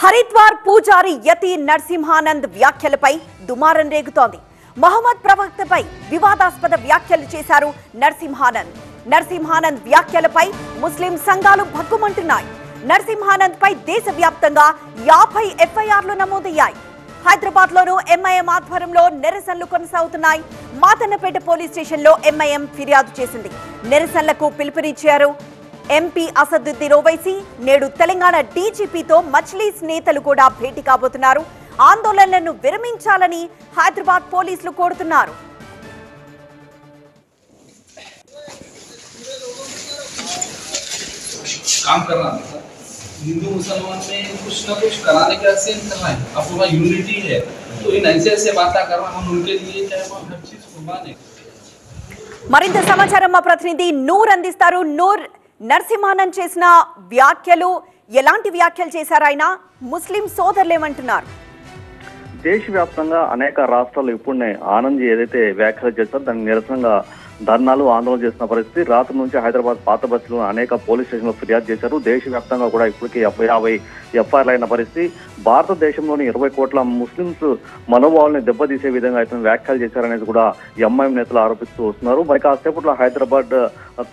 హరిద్వార్ పూజారి యతి నరసింహానంద్ వ్యాఖ్యలపై దుమారం రేగుతోంది. మహమ్మద్ ప్రవక్తపై వివాదాస్పద వ్యాఖ్యలు చేశారు నరసింహానంద్. నరసింహానంద్ వ్యాఖ్యలపై ముస్లిం సంఘాలు భగ్గుమంటున్నాయి. నరసింహానంద్ పై దేశవ్యాప్తంగా 50 ఎఫ్ఐఆర్లు నమోదయ్యాయి. హైదరాబాద్ లోను ఎంఐఎం ఆధ్వర్యంలో నిరసనలు కొనసాగుతున్నాయి. మాతన్నపేట పోలీస్ స్టేషన్ లో ఎంఐఎం ఫిర్యాదు చేసింది. నిరసనలకు పిలుపునిచ్చారు ఎంపీ అసదుద్దీన్ ఓవైసీ. నేడు తెలంగాణ డీజీపీతో మజ్లీస్ నేతలు కూడా భేటీ కాబోతున్నారు. ఆందోళనలను విరమించాలని హైదరాబాద్ పోలీసులు కోరుతున్నారు. हिंदू मुसलमान में कुछ ना कुछ कराने का सेंस करना है. अब पूरा यूनिटी है तो इन ऐसे बातें करना हम उनके लिए चाहे हम हर चीज कुर्बान है. మరింత సమాచారం మా ప్రతినిధి నూర్ అందిస్తారు. నూర్, నరసింహానంద్ చేసిన వ్యాఖ్యలు ఎలాంటి వ్యాఖ్యలు చేశారు? ఆయన ముస్లిం సోదరులు ఏమంటున్నారు? దేశవ్యాప్తంగా అనేక రాష్ట్రాలు ఇప్పుడునే ఆనంద్ ఏదైతే వ్యాఖ్యలు చేస్తారో దానికి నిరసనగా ధర్నాలు ఆందోళన చేసిన పరిస్థితి. రాత్రి నుంచి హైదరాబాద్ పాత బస్సులో అనేక పోలీస్ స్టేషన్లో ఫిర్యాదు చేశారు. దేశవ్యాప్తంగా కూడా ఇప్పటికీ 50 ఎఫ్ఐఆర్లు అయిన పరిస్థితి. భారతదేశంలోని 20 కోట్ల ముస్లింస్ మనోభావాలను దెబ్బతీసే విధంగా అయితే వ్యాఖ్యలు చేశారనేది కూడా ఎంఐఎం నేతలు ఆరోపిస్తూ వస్తున్నారు. మరి కాసేపట్లో హైదరాబాద్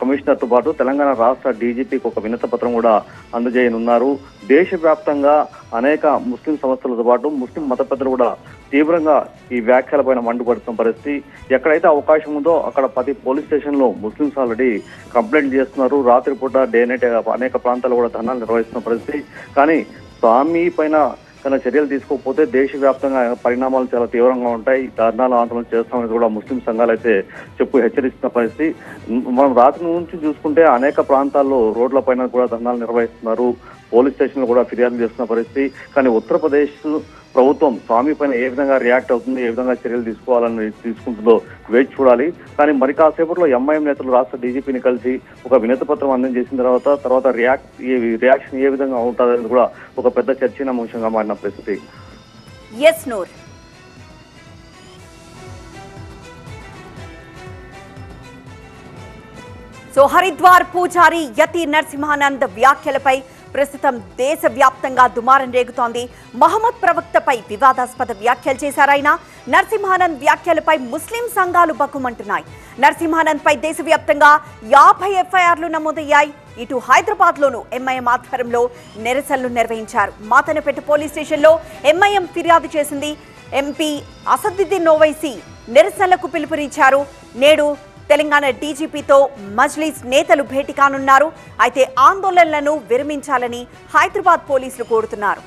కమిషనర్తో పాటు తెలంగాణ రాష్ట్ర డీజీపీకి ఒక వినతి పత్రం కూడా అందజేయనున్నారు. దేశవ్యాప్తంగా అనేక ముస్లిం సంస్థలతో పాటు ముస్లిం మత పెద్దలు కూడా తీవ్రంగా ఈ వ్యాఖ్యలపైన మండిపడుతున్న పరిస్థితి. ఎక్కడైతే అవకాశం ఉందో అక్కడ ప్రతి పోలీస్ స్టేషన్ లో ముస్లింస్ ఆల్రెడీ కంప్లైంట్ చేస్తున్నారు. రాత్రిపూట డే నైట్ అనేక ప్రాంతాల్లో కూడా ధర్నాలు నిర్వహిస్తున్న పరిస్థితి. కానీ స్వామి పైన తన చర్యలు తీసుకోకపోతే దేశవ్యాప్తంగా పరిణామాలు చాలా తీవ్రంగా ఉంటాయి. ధర్నాలు ఆందోళన చేస్తామని కూడా ముస్లిం సంఘాలు అయితే హెచ్చరిస్తున్న పరిస్థితి. మనం రాత్రి నుంచి చూసుకుంటే అనేక ప్రాంతాల్లో రోడ్ల పైన కూడా ధర్నాలు నిర్వహిస్తున్నారు. పోలీస్ స్టేషన్లు కూడా ఫిర్యాదు చేస్తున్న పరిస్థితి. కానీ ఉత్తరప్రదేశ్ ప్రభుత్వం స్వామి పైన ఏ విధంగా రియాక్ట్ అవుతుంది, ఏ విధంగా చర్యలు తీసుకుంటుందో వేచి చూడాలి. కానీ మరి కాసేపట్లో ఎంఐఎం నేతలు రాష్ట్ర డీజీపీని కలిసి ఒక వినతి పత్రం అందజేసిన తర్వాత రియాక్షన్ ఏ విధంగా ఉంటుందని కూడా ఒక పెద్ద చర్చనీయాంశంగా మారిన పరిస్థితి. ఎస్ నూర్. సో హరిద్వార్ పూజారి యతి నరసింహానంద్ వ్యాఖ్యలపై ప్రస్తుతం దేశవ్యాప్తంగా దుమారం రేగుతోంది. మహమ్మద్ ప్రవక్తపై వివాదాస్పద వ్యాఖ్యలు చేశారాయన. నరసింహానంద్ వ్యాఖ్యలపై ముస్లిం సంఘాలు బగ్గుమంటున్నాయి. నరసింహానంద్ పై దేశవ్యాప్తంగా 50 ఎఫ్ఐఆర్లు నమోదయ్యాయి. ఇటు హైదరాబాద్ లోను ఎంఐఎం ఆధ్వర్యంలో నిరసనలు నిర్వహించారు. మాతన్నపేట పోలీస్ స్టేషన్ లో ఎంఐఎం ఫిర్యాదు చేసింది. ఎంపీ అసదుద్దీన్ ఓవైసీ నిరసనలకు పిలుపునిచ్చారు. నేడు తెలంగాణ డీజీపీతో మజ్లీస్ నేతలు భేటీ కానున్నారు. అయితే ఆందోళనలను విరమించాలని హైదరాబాద్ పోలీసులు కోరుతున్నారు.